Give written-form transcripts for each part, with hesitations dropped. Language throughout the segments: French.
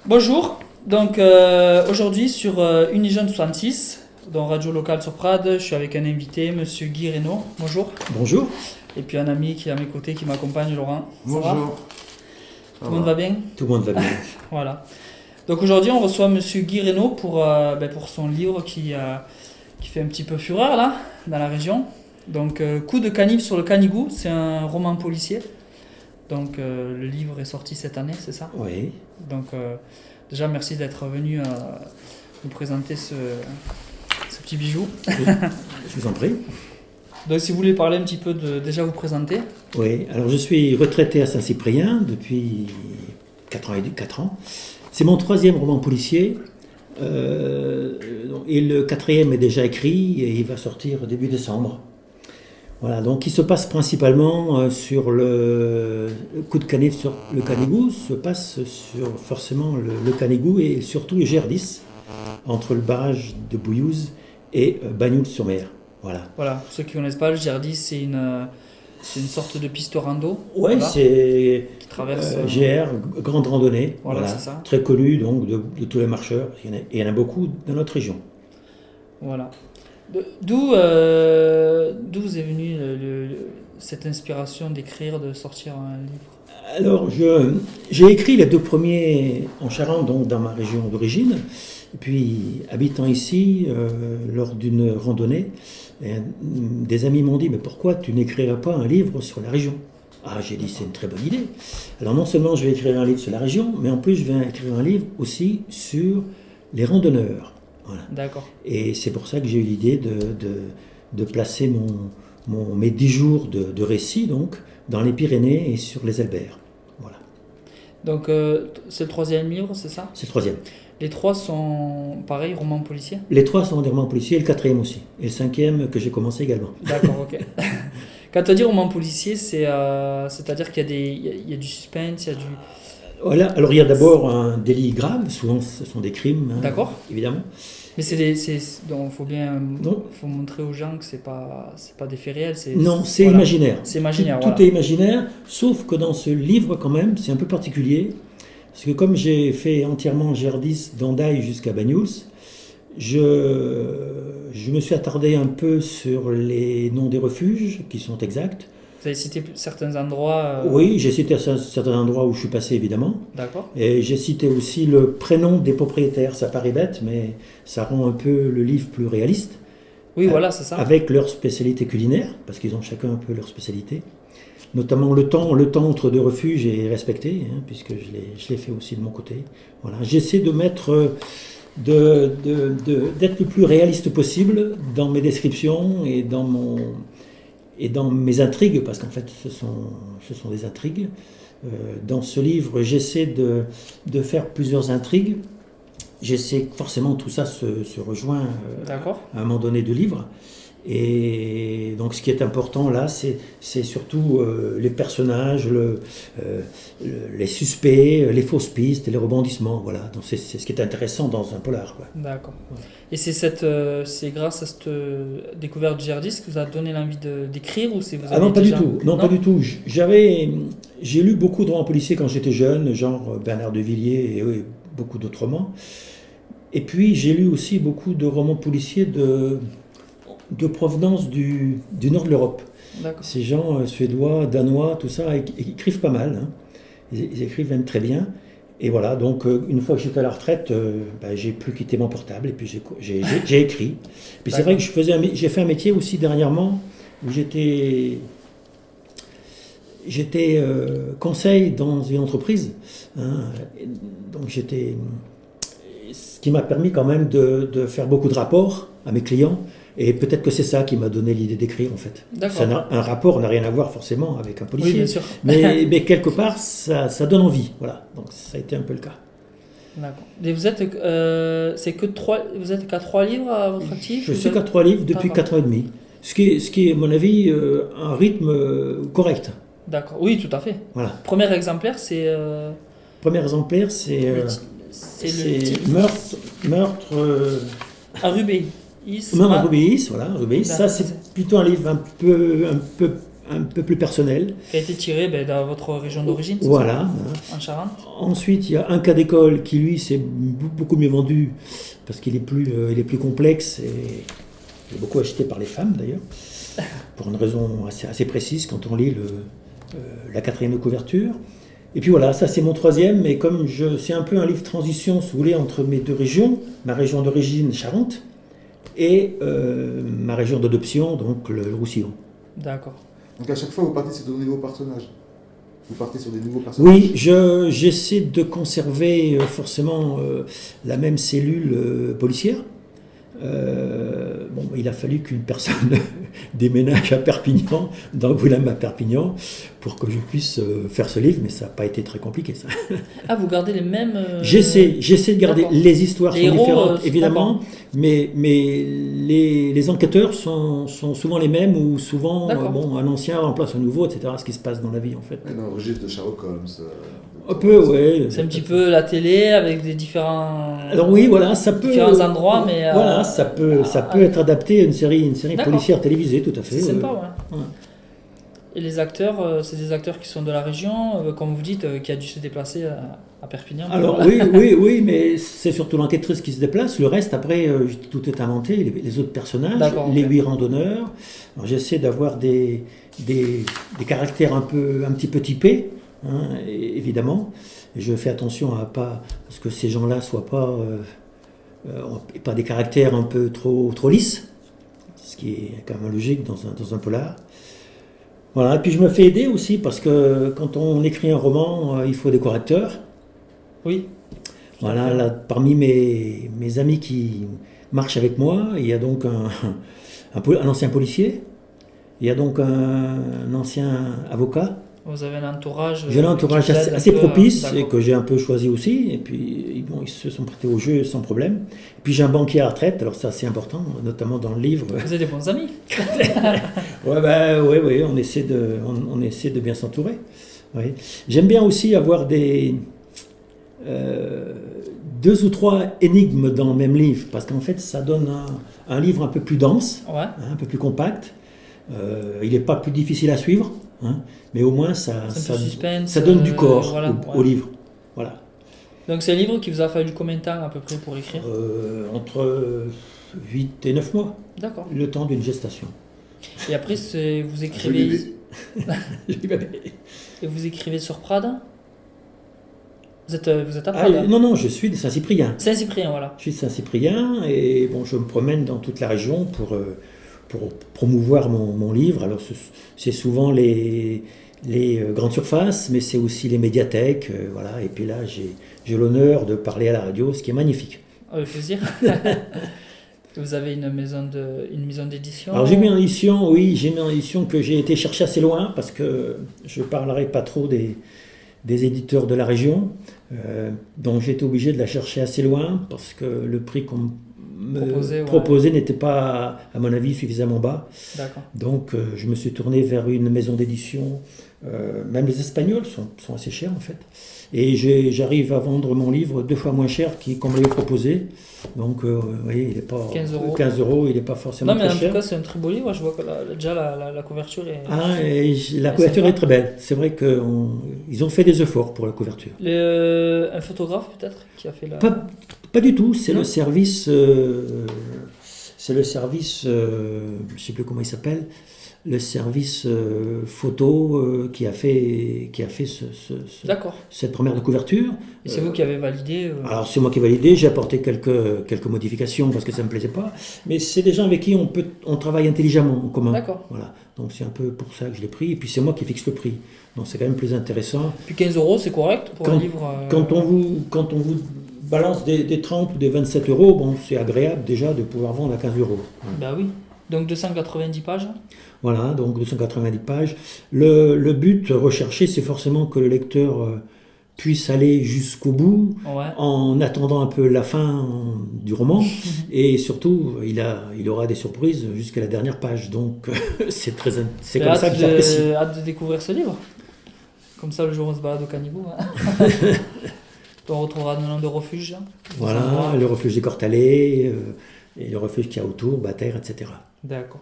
Bonjour, donc aujourd'hui sur Unijeunes 66, dans Radio Locale sur Prades, je suis avec un invité, Monsieur Guy Reynaud. Bonjour. Bonjour. Et puis un ami qui est à mes côtés, qui m'accompagne, Laurent. Ça va? Bonjour. Tout le monde va bien? Tout le monde va bien. Voilà. Donc aujourd'hui on reçoit Monsieur Guy Reynaud pour son livre qui fait un petit peu fureur là, dans la région. Donc Coup de canif sur le Canigou, c'est un roman policier. Donc le livre est sorti cette année, c'est ça? Oui. Donc déjà merci d'être venu nous présenter ce petit bijou. Je vous en prie. Donc si vous voulez parler un petit peu déjà vous présenter. Oui, alors je suis retraité à Saint-Cyprien depuis 4 ans. C'est mon 3e roman policier. Et le 4e est déjà écrit et il va sortir début décembre. Voilà, donc il se passe principalement sur le coup de canif sur le Canigou, se passe sur forcément le Canigou et surtout le GR10, entre le barrage de Bouillouse et Bagnoul-sur-Mer. Voilà. Voilà, pour ceux qui ne connaissent pas, le GR10 c'est une sorte de piste rando. Oui, voilà, c'est qui traverse GR, grande randonnée, voilà, c'est ça. très connue donc de tous les marcheurs, il y en a beaucoup dans notre région. Voilà. D'où vous est venue cette inspiration d'écrire, de sortir un livre? Alors, j'ai écrit les 2 premiers en Charente, donc dans ma région d'origine. Et puis, habitant ici, lors d'une randonnée, des amis m'ont dit « Mais pourquoi tu n'écrirais pas un livre sur la région ?» Ah, j'ai dit « C'est une très bonne idée. » Alors, non seulement je vais écrire un livre sur la région, mais en plus, je vais écrire un livre aussi sur les randonneurs. Voilà. D'accord. Et c'est pour ça que j'ai eu l'idée de placer mes 10 jours de récit donc, dans les Pyrénées et sur les Albères. Voilà. Donc c'est le 3e livre, c'est ça? C'est le 3e. Les 3 sont pareils, romans policiers? Les 3 sont des romans policiers, et le 4e aussi. Et le 5e que j'ai commencé également. D'accord, ok. Quand on dit roman policier, c'est-à-dire qu'il y a du suspense, il y a du... Voilà. Alors il y a d'abord un délit grave, souvent ce sont des crimes, hein, D'accord. évidemment. Mais donc faut montrer aux gens que c'est pas des faits réels. Non, c'est voilà, imaginaire. C'est imaginaire. Tout est imaginaire, sauf que dans ce livre quand même, c'est un peu particulier. Parce que comme j'ai fait entièrement GR10 d'Andaille jusqu'à Bagnouls, je me suis attardé un peu sur les noms des refuges, qui sont exacts. Vous avez cité certains endroits Oui, j'ai cité certains endroits où je suis passé, évidemment. D'accord. Et j'ai cité aussi le prénom des propriétaires. Ça paraît bête, mais ça rend un peu le livre plus réaliste. Oui, voilà, c'est ça. Avec leur spécialité culinaire, parce qu'ils ont chacun un peu leur spécialité. Notamment le temps entre 2 refuges est respecté, hein, puisque je l'ai fait aussi de mon côté. Voilà. J'essaie de mettre... d'être le plus réaliste possible dans mes descriptions et dans mes intrigues, parce qu'en fait ce sont des intrigues. Dans ce livre, j'essaie de faire plusieurs intrigues. J'essaie forcément tout ça se rejoint à un moment donné du livre. Et donc ce qui est important là, c'est surtout les personnages, les suspects, les fausses pistes et les rebondissements. Voilà. Donc c'est ce qui est intéressant dans un polar, quoi. D'accord. Ouais. Et c'est grâce à cette découverte du GR10 que vous a donné l'envie d'écrire, ou c'est vous avez non, pas déjà... du tout. Non, pas du tout. J'ai lu beaucoup de romans policiers quand j'étais jeune, genre Bernard de Villiers et beaucoup d'autres romans. Et puis j'ai lu aussi beaucoup de romans policiers de provenance du nord de l'Europe. D'accord. Ces gens suédois, danois, tout ça, ils écrivent pas mal. Hein. Ils écrivent même très bien. Et voilà, donc une fois que j'étais à la retraite, j'ai plus quitté mon portable et puis j'ai écrit. Puis c'est vrai que j'ai fait un métier aussi dernièrement où j'étais conseil dans une entreprise. Hein. Donc ce qui m'a permis quand même de faire beaucoup de rapports à mes clients. Et peut-être que c'est ça qui m'a donné l'idée d'écrire, en fait. Un rapport n'a rien à voir forcément avec un policier. Oui, bien sûr. mais quelque part, ça donne envie. Voilà. Donc ça a été un peu le cas. D'accord. Et vous êtes qu'à 3 livres à votre actif? Je suis qu'à 3 livres depuis 4 ans et demi. Ce qui est, à mon avis, un rythme correct. D'accord. Oui, tout à fait. Voilà. Premier exemplaire, c'est... Premier exemplaire, c'est meurtre à Rubéis. Rubéis, voilà. Rubéis. Ça, c'est plutôt un livre un un peu plus personnel. Qui a été tiré dans votre région d'origine, c'est Voilà. ça, en Charente. Ensuite, il y a un cas d'école qui, lui, s'est beaucoup mieux vendu parce qu'il est plus complexe et il est beaucoup acheté par les femmes, d'ailleurs, pour une raison assez précise quand on lit la 4e de couverture. Et puis voilà, ça c'est mon 3e, mais comme c'est un peu un livre transition, si vous voulez, entre mes 2 régions, ma région d'origine, Charente, et ma région d'adoption, donc le Roussillon. D'accord. Donc à chaque fois, vous partez sur de nouveaux personnages. Vous partez sur des nouveaux personnages. Oui, j'essaie de conserver forcément la même cellule policière. Il a fallu qu'une personne déménage à Perpignan, d'Angoulême à Perpignan, pour que je puisse faire ce livre, mais ça n'a pas été très compliqué, ça. Ah, vous gardez les mêmes... J'essaie de garder, les histoires les sont héros, différentes, évidemment, mais les enquêteurs sont souvent les mêmes, ou souvent, un ancien remplace un nouveau, etc., ce qui se passe dans la vie, en fait. Dans le registre de Sherlock Holmes. Un peu, oui. C'est un petit peu la télé avec des différents... Alors oui, voilà, ça peut... Différents endroits, mais... Voilà, ça peut être adapté à une série policière télévisée, tout à fait. C'est sympa, ouais. Et les acteurs, c'est des acteurs qui sont de la région, comme vous dites, qui a dû se déplacer à Perpignan. Alors oui, mais c'est surtout l'enquêtrice qui se déplace. Le reste, après, tout est inventé. Les autres personnages, les 8 randonneurs. Alors, j'essaie d'avoir des caractères un petit peu typés, évidemment. Et je fais attention à ce que ces gens-là soient pas des caractères un peu trop lisses, ce qui est quand même logique dans un polar. Voilà, et puis je me fais aider aussi parce que quand on écrit un roman, il faut des correcteurs. Oui. Voilà, là, parmi mes amis qui marchent avec moi, il y a donc un ancien policier, il y a donc un ancien avocat. Vous avez un entourage... J'ai un entourage assez propice et que j'ai un peu choisi aussi. Et puis, ils se sont prêtés au jeu sans problème. Et puis, j'ai un banquier à la retraite. Alors, ça, c'est important, notamment dans le livre. Vous avez des bons amis. Oui, on essaie de bien s'entourer. Oui. J'aime bien aussi avoir 2 ou 3 énigmes dans le même livre. Parce qu'en fait, ça donne un livre un peu plus dense, un peu plus compact. Il n'est pas plus difficile à suivre. Mais au moins ça donne du corps au livre. Voilà. Donc c'est un livre qui vous a fallu combien de temps à peu près pour écrire? Entre 8 et 9 mois. D'accord. Le temps d'une gestation. Et après vous écrivez... Et vous écrivez sur Prades? Vous êtes à Prades? Non, je suis de Saint-Cyprien. Saint-Cyprien, voilà. Je suis de Saint-Cyprien et je me promène dans toute la région pour promouvoir mon livre. Alors c'est souvent les grandes surfaces, mais c'est aussi les médiathèques, voilà. Et puis là, j'ai l'honneur de parler à la radio, ce qui est magnifique. Avec plaisir. Vous avez une maison d'édition? Alors j'ai mis en édition que j'ai été chercher assez loin, parce que je ne parlerai pas trop des éditeurs de la région, donc j'ai été obligé de la chercher assez loin, parce que le prix qu'on proposé n'était pas, à mon avis, suffisamment bas. D'accord. Donc je me suis tourné vers une maison d'édition. Même les Espagnols sont assez chers en fait. Et j'arrive à vendre mon livre 2 fois moins cher qu'on me l'avait proposé. Donc vous voyez, il n'est pas 15 €. 15 €, il n'est pas forcément très cher. Non, mais en tout cas, c'est un très beau livre. Je vois que déjà la couverture est... La couverture est très belle. C'est vrai qu'ils ont fait des efforts pour la couverture. Un photographe peut-être qui a fait la... Pas du tout, c'est le service, je ne sais plus comment il s'appelle, le service photo qui a fait cette première de couverture. Et c'est vous qui avez validé Alors c'est moi qui ai validé, j'ai apporté quelques modifications parce que ça ne me plaisait pas, mais c'est des gens avec qui on travaille intelligemment en commun. D'accord. Voilà. Donc c'est un peu pour ça que je l'ai pris, et puis c'est moi qui fixe le prix. Donc c'est quand même plus intéressant. Puis 15 € c'est correct pour un livre Quand on vous balance des 30 ou des 27 €, bon, c'est agréable déjà de pouvoir vendre à 15 €. Ben oui. Donc 290 pages. Voilà, donc 290 pages. Le but recherché, c'est forcément que le lecteur puisse aller jusqu'au bout, en attendant un peu la fin du roman, et surtout, il aura des surprises jusqu'à la dernière page. Donc c'est comme ça que j'apprécie. Hâte de découvrir ce livre. Comme ça, le jour où on se balade au Canigou. On retrouvera le nom de refuge. Voilà, le refuge des Cortalais, et le refuge qu'il y a autour, Bataire, etc. D'accord.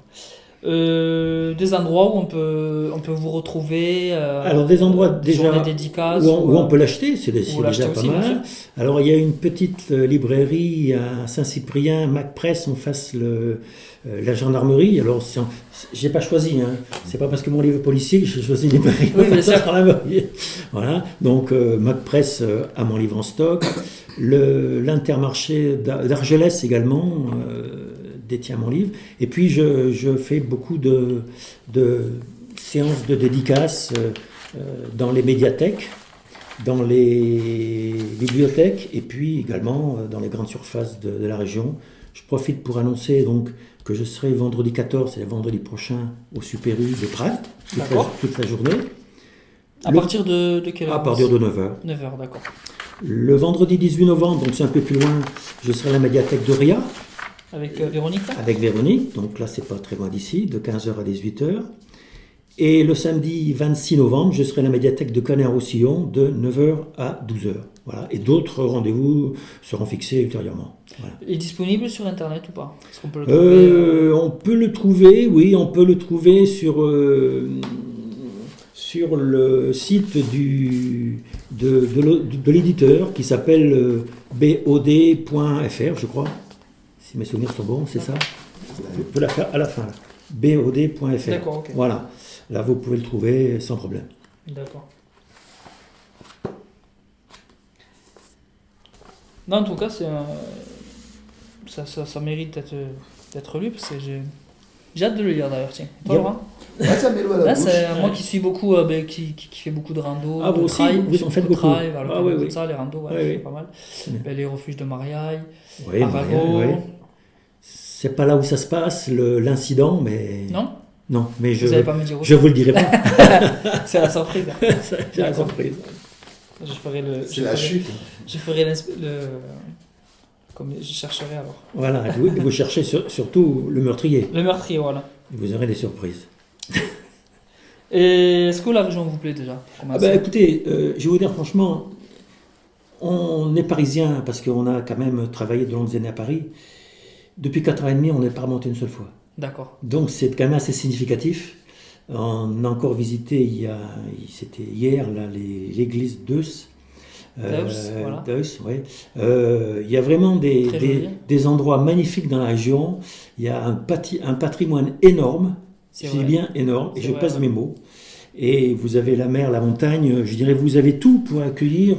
Des endroits où on peut vous retrouver. Alors des endroits déjà journées dédicaces, où on peut l'acheter, c'est ou déjà l'acheter pas aussi, bien mal. Alors il y a une petite librairie à Saint-Cyprien, MacPress, en face la gendarmerie. Alors j'ai pas choisi, hein. C'est pas parce que mon livre est policier que j'ai choisi une librairie. Oui, bien sûr. Voilà, donc MacPress a mon livre en stock. L'Intermarché d'Argelès également détient mon livre. Et puis je fais beaucoup de séances de dédicaces dans les médiathèques, dans les bibliothèques et puis également dans les grandes surfaces de la région. Je profite pour annoncer donc que je serai vendredi 14, c'est vendredi prochain, au Super U de Prague, toute la journée. À partir de quelle heure? À partir de 9h. 9h, d'accord. Le vendredi 18 novembre, donc c'est un peu plus loin, je serai à la médiathèque de Ria. Avec Véronique là? Avec Véronique, donc là c'est pas très loin d'ici, de 15h à 18h. Et le samedi 26 novembre, je serai à la médiathèque de Canet-en-Roussillon de 9h à 12h. Voilà. Et d'autres rendez-vous seront fixés ultérieurement. Voilà. Il est disponible sur Internet ou pas? Est-ce qu'on peut le trouver On peut le trouver, oui, on peut le trouver sur le site de l'éditeur qui s'appelle bod.fr, je crois. Si mes souvenirs sont bons, c'est ça. Je peux la faire à la fin. Là. bod.fr. D'accord, ok. Voilà. Là, vous pouvez le trouver sans problème. D'accord. Non, en tout cas, ça mérite d'être lu parce que j'ai hâte de le lire d'ailleurs. Tiens. Toi, Laurent? Ça met l'eau à la bouche. C'est moi qui suis beaucoup, qui fait beaucoup de rando, Ah, vous de aussi, trail. vous en faites beaucoup. Trail, voilà, oui. ça, les randos, Oui, oui. pas mal. Les refuges de Mariaille, Oui, Arago. oui. C'est pas là où ça se passe, l'incident, mais... Non? Non, mais Vous n'allez pas me dire où je vous le dirai pas. c'est la surprise. C'est la surprise. Je ferai le. C'est la chute. Je ferai comme je chercherai alors. Voilà, vous cherchez surtout le meurtrier. Le meurtrier, voilà. Vous aurez des surprises. Et est-ce que la région vous plaît déjà? Écoutez, je vais vous dire franchement, on est parisien parce qu'on a quand même travaillé de longues années à Paris. Depuis 4 ans et demi, on n'est pas remonté une seule fois. D'accord. Donc c'est quand même assez significatif. On a encore visité, c'était hier, l'église d'Eus. Voilà. D'Eus, oui. Il y a vraiment des endroits magnifiques dans la région. Il y a un patrimoine énorme, je dis bien énorme, et je pèse mes mots. Et vous avez la mer, la montagne, je dirais vous avez tout pour accueillir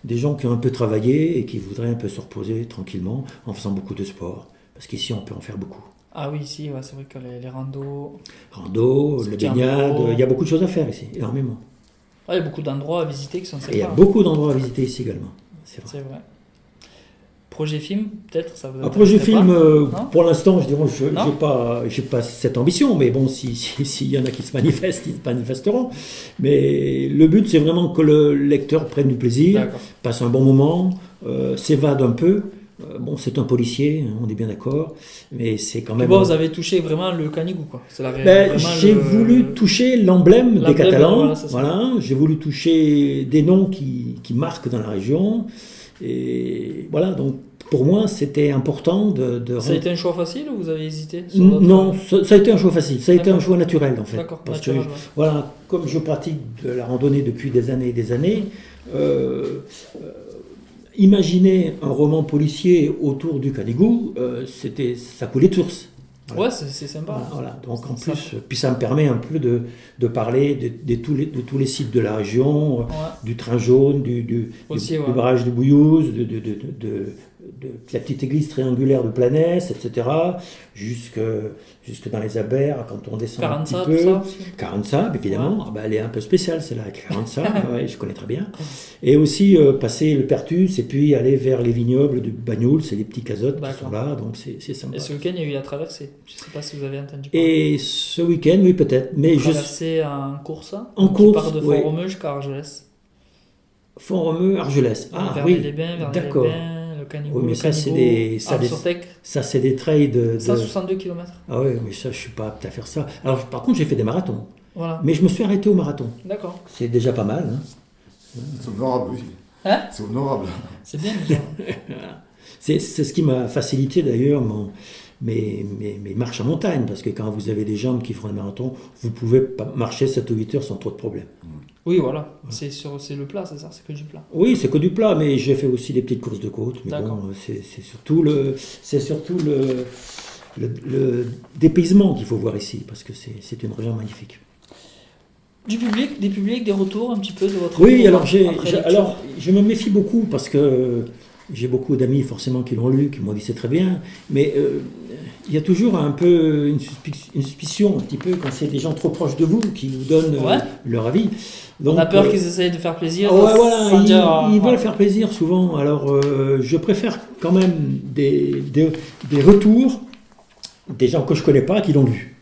des gens qui ont un peu travaillé et qui voudraient un peu se reposer tranquillement en faisant beaucoup de sport. Parce qu'ici, on peut en faire beaucoup. Ah oui, ici, c'est vrai que les randos... Les baignades, il y a beaucoup de choses à faire ici, énormément. Il y a beaucoup d'endroits à visiter qui sont sympas. Et il y a beaucoup d'endroits à visiter ici également, c'est vrai. C'est vrai. Projet film, peut-être ça vous Un projet film, pas pour l'instant, je dirais, j'ai pas cette ambition, mais bon, s'il y en a qui se manifestent, ils se manifesteront. Mais le but, c'est vraiment que le lecteur prenne du plaisir, passe un bon moment, s'évade un peu. Bon, c'est un policier, on est bien d'accord, mais c'est quand même... Bon, vous avez touché vraiment le Canigou, quoi. J'ai voulu toucher l'emblème des Catalans, voilà, j'ai voulu toucher des noms qui marquent dans la région, et voilà, donc pour moi, c'était important de... Ça a été un choix facile ou vous avez hésité Non, ça a été un choix facile, ça a été un choix naturel, en fait. D'accord, parce que, voilà, comme je pratique de la randonnée depuis des années et des années, imaginer un roman policier autour du Canigou, ça coulait de source. Voilà. Ouais, c'est sympa. Voilà. Donc en plus, puis ça me permet un peu de parler de tous les sites de la région, du train jaune, du barrage de Bouillouse, de la petite église triangulaire de Planès, etc., jusque dans les Abers, quand on descend un petit peu. Carensac, évidemment. Elle est un peu spéciale, celle-là, avec Carensac, je connais très bien. Et aussi passer le Pertus et puis aller vers les vignobles de Bagnoul, c'est les petits casottes qui sont là, donc c'est sympa. Et ce week-end, il y a eu la traversée. Je ne sais pas si vous avez entendu parler. Et ce week-end, oui, peut-être. Mais traversée en course. Qui part de Font-Romeu jusqu'à Argelès. Font-Romeu, Argelès. Vers les Bains, d'accord. Canigou, oui, mais ça, c'est des trails de... 162 km. Ah oui, mais ça, je ne suis pas apte à faire ça. Alors, par contre, j'ai fait des marathons. Voilà. Mais je me suis arrêté au marathon. D'accord. C'est déjà pas mal. Hein. C'est honorable, oui. C'est honorable. C'est bien, déjà. C'est ce qui m'a facilité, d'ailleurs, marches en montagne, parce que quand vous avez des jambes qui font un marathon, vous pouvez pas marcher 7 ou 8 heures sans trop de problèmes. Oui, voilà. C'est le plat, c'est ça, c'est que du plat. Oui, c'est que du plat, mais j'ai fait aussi des petites courses de côte. Mais D'accord. bon, c'est surtout le dépaysement qu'il faut voir ici, parce que c'est une région magnifique. Du public, des retours un petit peu de votre Oui, livre alors je me méfie beaucoup, parce que j'ai beaucoup d'amis forcément qui l'ont lu, qui m'ont dit c'est très bien, mais il y a toujours un peu une suspicion, un petit peu, quand c'est des gens trop proches de vous qui vous donnent leur avis. Donc, on a peur qu'ils essayent de faire plaisir. Ouais, voilà, ils veulent faire plaisir souvent. Alors, je préfère quand même des retours des gens que je connais pas qui l'ont lu.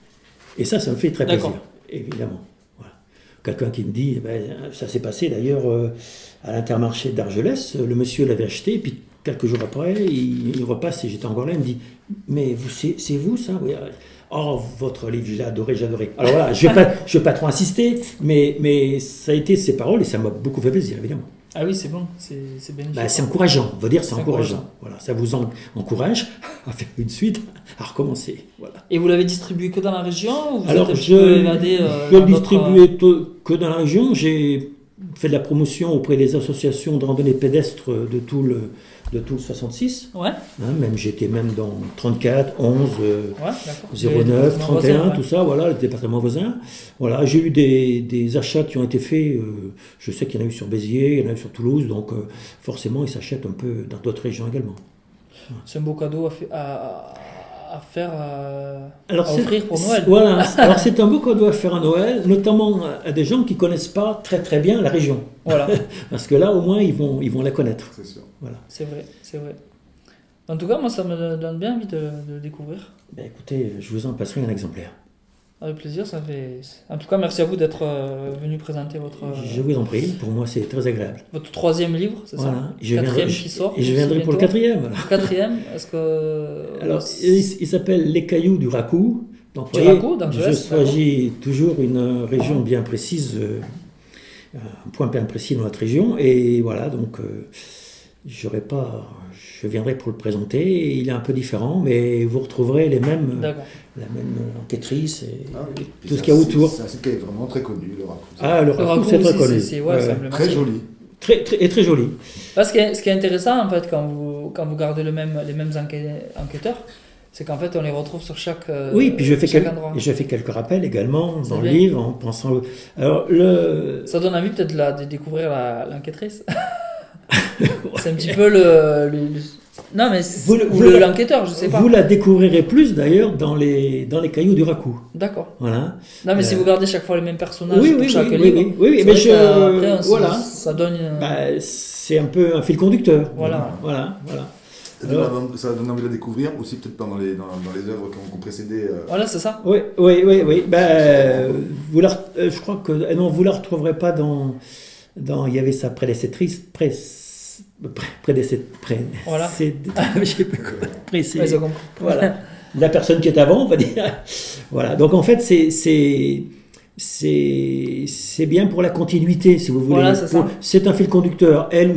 Et ça me fait très plaisir, évidemment. Voilà. Quelqu'un qui me dit, ça s'est passé d'ailleurs à l'Intermarché d'Argelès, le monsieur l'avait acheté, puis quelques jours après, il repasse et j'étais encore là, il me dit, mais c'est vous ça? Oui. Oh, votre livre, j'ai adoré. Alors voilà, je vais pas trop insister, mais ça a été ses paroles et ça m'a beaucoup fait plaisir, évidemment. Ah oui, c'est bon, c'est bénéfique. C'est encourageant, on va dire, c'est encourageant. Voilà, ça vous encourage à faire une suite, à recommencer. Voilà. Et vous l'avez distribué que dans la région ou vous Alors, êtes je le distribuais que dans la région. J'ai fait de la promotion auprès des associations de randonnée pédestre de tout le 66. Ouais. Même j'étais même dans 34, 11, 09, 31, voisins, tout ça, voilà, le département voisin. Voilà, j'ai eu des achats qui ont été faits. Je sais qu'il y en a eu sur Béziers, il y en a eu sur Toulouse, donc forcément, ils s'achètent un peu dans d'autres régions également. C'est un beau cadeau à faire, à Alors, offrir pour Noël. Voilà, alors c'est un beau cadeau à faire à Noël, notamment à des gens qui ne connaissent pas très très bien la région. Voilà. Parce que là, au moins, ils vont la connaître. C'est sûr. Voilà. C'est vrai. En tout cas, moi, ça me donne bien envie de le découvrir. Écoutez, je vous en passerai un exemplaire. Avec plaisir, ça fait... En tout cas, merci à vous d'être venu présenter votre... Je vous en prie, pour moi c'est très agréable. Votre 3e livre, c'est ça? Quatrième qui sort. Et je viendrai pour le 4e. Voilà. 4e, est-ce que... Alors, il s'appelle Les Cailloux du Racou. Donc, je choisis toujours une région bien précise, un point bien précis dans notre région. Et voilà, donc je viendrai pour le présenter. Il est un peu différent, mais vous retrouverez la même enquêtrice et tout ce qu'il y a autour. C'est un site qui est vraiment très connu, le Racou. Le Racou, c'est très connu. Très joli. Très joli. Parce que ce qui est intéressant, en fait, quand vous gardez les mêmes enquêteurs, c'est qu'en fait, on les retrouve sur chaque puis endroit. Et je fais quelques rappels également dans le livre en pensant... Alors, ça donne envie peut-être de découvrir l'enquêtrice. C'est un petit peu non, mais l'enquêteur, je sais pas. Vous la découvrirez plus d'ailleurs dans les Cailloux du Racou. D'accord. Voilà. Non, mais si vous gardez chaque fois les mêmes personnages pour chaque livre, mais ça donne... c'est un peu un fil conducteur. Voilà. Ça donne envie de la découvrir aussi peut-être dans les œuvres qui ont précédé. Voilà, c'est ça. Oui. Je crois que non, vous la retrouverez pas dans il y avait sa prédécessrice. Voilà. Je sais pas quoi. Voilà. La personne qui est avant, on va dire. Voilà. Donc en fait, c'est bien pour la continuité, si vous voulez. Voilà, c'est un fil conducteur. Elle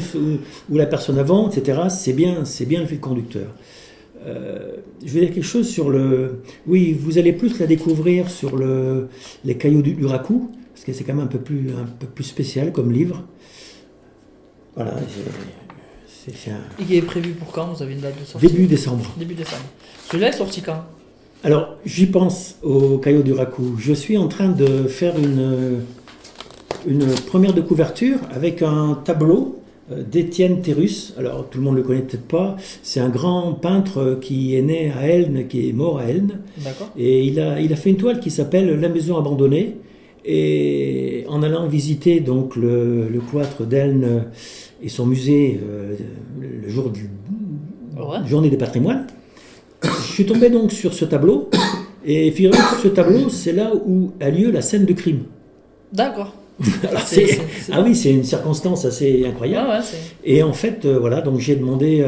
ou la personne avant, etc. C'est bien le fil conducteur. Je vais dire quelque chose sur Oui, vous allez plus la découvrir sur les Cailloux du Racou, parce que c'est quand même un peu plus spécial comme livre. Voilà. Et qui est prévu pour quand? Vous avez une date de sortie? Début décembre. Celui-là est sorti quand? Alors, j'y pense au Caillou du Racou. Je suis en train de faire une première de couverture avec un tableau d'Étienne Terrus. Alors, tout le monde ne le connaît peut-être pas. C'est un grand peintre qui est né à Elne, qui est mort à Elne. D'accord. Et il a fait une toile qui s'appelle La Maison Abandonnée. Et en allant visiter donc le cloître d'Elne et son musée le jour du Journée des patrimoines, je suis tombé donc sur ce tableau. Et figurez-vous que ce tableau, c'est là où a lieu la scène de crime. D'accord. Oui, c'est une circonstance assez incroyable. Et en fait, donc j'ai demandé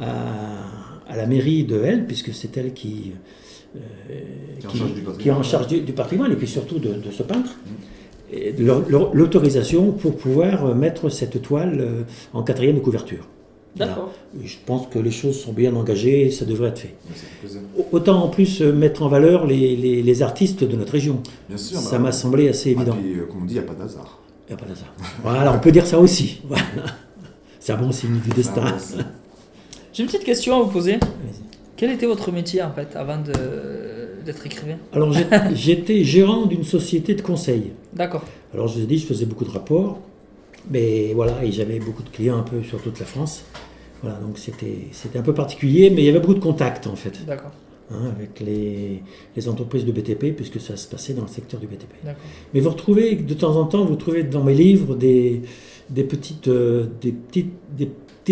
à la mairie de Elne, puisque c'est elle qui est en charge du patrimoine et puis surtout de ce peintre, l'autorisation pour pouvoir mettre cette toile en 4e de couverture. D'accord. Voilà. Je pense que les choses sont bien engagées et ça devrait être fait. Ça fait plaisir. Autant en plus mettre en valeur les artistes de notre région. Bien sûr. Ça m'a semblé assez évident. Puis, comme on dit, il n'y a pas d'hasard. Il n'y a pas d'hasard. Voilà, on peut dire ça aussi. Voilà. C'est un bon signe du destin. Ah, c'est- J'ai une petite question à vous poser. Allez-y. Quel était votre métier en fait avant d'être écrivain? Alors j'étais gérant d'une société de conseil. D'accord. Alors je vous ai dit, je faisais beaucoup de rapports, mais voilà, et j'avais beaucoup de clients un peu sur toute la France. Voilà, donc c'était un peu particulier, mais il y avait beaucoup de contacts en fait, D'accord. avec les entreprises de BTP, puisque ça se passait dans le secteur du BTP. D'accord. Mais vous retrouvez, de temps en temps, vous trouvez dans mes livres des petits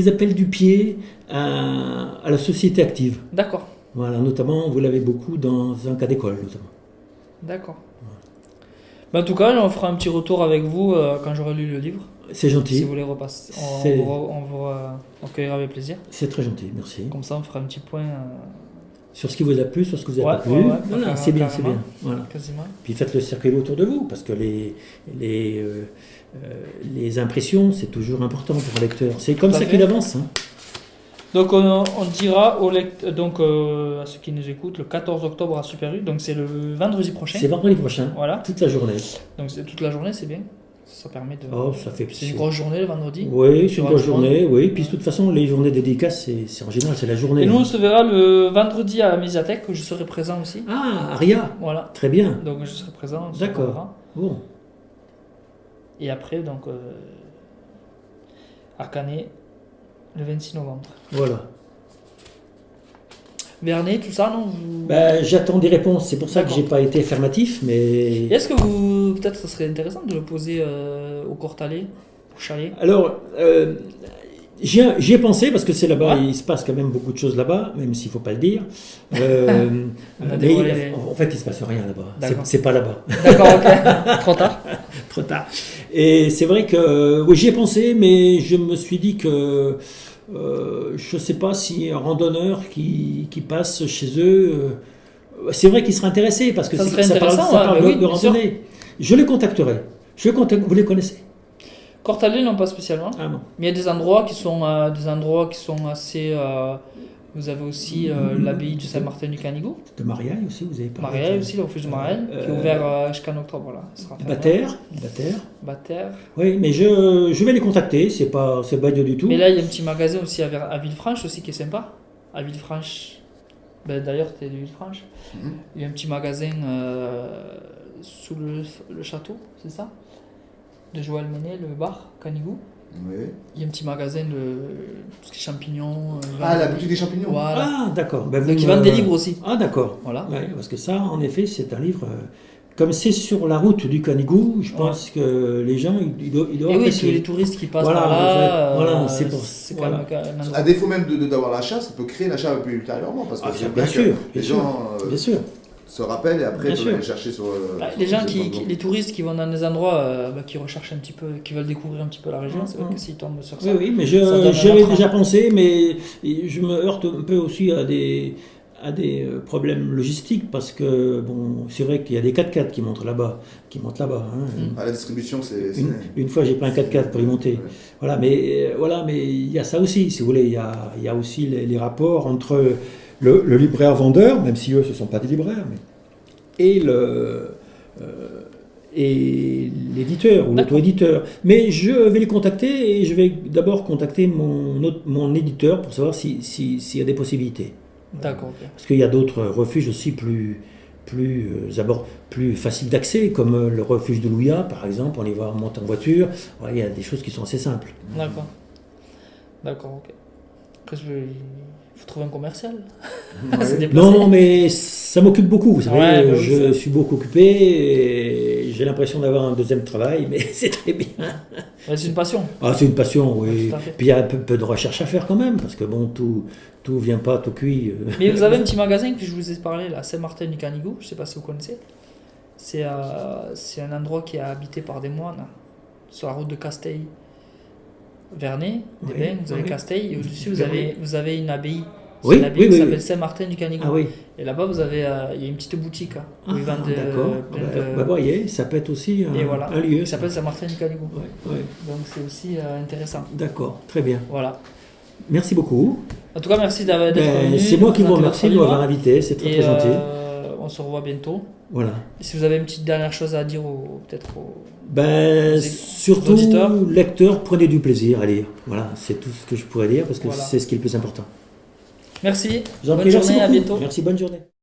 appels du pied à la société active. D'accord. Voilà, notamment, vous l'avez beaucoup dans un cas d'école, notamment. D'accord. Bah, en tout cas, on fera un petit retour avec vous quand j'aurai lu le livre. C'est gentil, Si vous voulez repasser, C'est- on vous accueillera avec plaisir. c'est très gentil, merci. Comme ça, on fera un petit point Sur ce qui vous a plu, sur ce que vous a pas plu. ouais, Voilà, c'est bien, c'est carrément. bien. Voilà. quasiment. Puis faites le cercle autour de vous, parce que les impressions, c'est toujours important pour un lecteur. C'est comme Tout à ça fait. qu'il avance. Hein. Donc, on dira à ceux qui nous écoutent le 14 octobre à Super U. Donc, c'est le vendredi prochain. C'est vendredi prochain, Voilà. toute la journée. Donc, c'est toute la journée, c'est bien. Ça permet de. Oh, ça fait C'est une grosse journée le vendredi. Oui, c'est Sur une un grosse jour. journée, oui. Puis de toute façon, les journées dédicaces, c'est en général, c'est la journée. Et nous, hein. on se verra le vendredi à la médiathèque, où je serai présent aussi. Ah, Aria, Voilà. très bien. Donc, je serai présent. on se D'accord. reverra. Bon, Et après, donc, à Canet, le 26 novembre. voilà. Vernet, tout ça, non vous- Ben, j'attends des réponses, c'est pour ça que D'accord. j'ai pas été affirmatif, mais... Et est-ce que vous. Peut-être ça serait intéressant de le poser au Courtalet, au Chalet? Alors, j'y ai pensé parce que c'est là-bas, Ouais. il se passe quand même beaucoup de choses là-bas, même s'il ne faut pas le dire. Euh, On a mais dévoilé- en fait, il ne se passe rien là-bas. D'accord. C'est pas là-bas. D'accord, ok. Trop tard. Trop tard. Et c'est vrai que oui, j'y ai pensé, mais je me suis dit que je ne sais pas si un randonneur qui passe chez eux, c'est vrai qu'il serait intéressé parce que Ça c'est- serait ça parle, intéressant, ça ouais, parle bah de, oui, de bien sûr. randonnée. Je les contacterai. Vous les connaissez? Courtalet, non, pas spécialement. Ah bon. Mais il y a des endroits qui sont assez. Vous avez aussi l'abbaye de Saint-Martin du Canigou. De Mariaille aussi, vous avez parlé. Mariaille aussi, le refuge de Mariaille, qui est ouvert jusqu'en octobre. Là. Ça sera fermé. Bataire. Bataire. Oui, mais je vais les contacter, c'est pas idiot du tout. Mais là, il y a un petit magasin aussi à Villefranche aussi qui est sympa. À Villefranche. Ben, d'ailleurs, tu es de Villefranche. Mhm. Il y a un petit magasin sous le château, c'est ça? De Joël Menet, le bar, Canigou. Oui. Il y a un petit magasin de tout ce qui est champignons. Ah, la boutique des champignons. Voilà. Ah, d'accord. Ben, Donc vous ils me- vendent des livres aussi. Ah, d'accord. Voilà. Ouais, parce que ça, en effet, c'est un livre. Comme c'est sur la route du Canigou, je pense que les gens, ils doivent Et oui, tous apprécier. les touristes qui passent Voilà, par en fait, là, voilà, c'est quand voilà. même un endroit. À défaut même d'avoir l'achat, ça peut créer l'achat un peu ultérieurement. Parce que Ah, c'est bien vrai sûr, que bien les sûr, gens bien sûr. se rappellent et après Bien peuvent sûr. aller chercher sur. Les gens sur le les touristes qui vont dans des endroits qui recherchent un petit peu, qui veulent découvrir un petit peu la région, c'est vrai que s'ils tombent sur ça. Oui, oui, mais Ça donne un j'avais autre déjà pensé, mais je me heurte un peu aussi à des problèmes logistiques parce que bon, c'est vrai qu'il y a des 4x4 qui montent là-bas, hein. À la distribution, c'est. Une fois, j'ai pris un 4x4 pour y monter. Ouais. Voilà, mais il y a ça aussi, si vous voulez, il y a aussi les rapports entre le libraire-vendeur, même si eux, ce ne sont pas des libraires, et et l'éditeur ou D'accord. l'auto-éditeur. Mais je vais les contacter et je vais d'abord contacter mon éditeur pour savoir s'il y a des possibilités. D'accord, ok. Parce qu'il y a d'autres refuges aussi plus faciles d'accès, comme le refuge de Louia, par exemple. On y va monter en voiture. Ouais, il y a des choses qui sont assez simples. D'accord. D'accord, ok. Après, il faut trouver un commercial. Ouais. Se déplacer. Non, mais ça m'occupe beaucoup. Vous savez, Ouais, bah oui, je ça. suis beaucoup occupé et j'ai l'impression d'avoir un deuxième travail, mais c'est très bien. Ouais, c'est une passion. Ah, c'est une passion, oui. Ouais, tout à fait. Puis il y a un peu de recherche à faire quand même, parce que bon, tout vient pas tout cuit. Mais vous avez un petit magasin que je vous ai parlé, là, Saint-Martin du Canigou, je ne sais pas si vous connaissez. C'est un endroit qui est habité par des moines, sur la route de Casteil. Vernet, des Oui, Bains, vous avez oui. Casteil, et au-dessus vous Vernet. avez une abbaye. C'est Oui, une abbaye oui, qui oui, s'appelle oui. Saint-Martin du Canigou. Ah oui. Et là-bas, il y a une petite boutique hein, où Ah, ils vendent d'accord. plein Bah, de... voyez, ça peut être aussi Et voilà, un lieu. qui s'appelle Saint-Martin du Canigou. Ouais, ouais. Donc c'est aussi intéressant. D'accord, très bien. Voilà. Merci beaucoup. En tout cas, merci d'être venu. C'est moi qui vous remercie de votre m'avoir livre. invité, c'est très Et, très gentil. on se revoit bientôt. Voilà. Et si vous avez une petite dernière chose à dire, peut-être aux Surtout, auditeurs. lecteurs, prenez du plaisir à lire. Voilà, c'est tout ce que je pourrais dire parce que Voilà. c'est ce qui est le plus important. Merci. Je vous en Bonne prie, merci journée, à beaucoup. bientôt. Merci, bonne journée.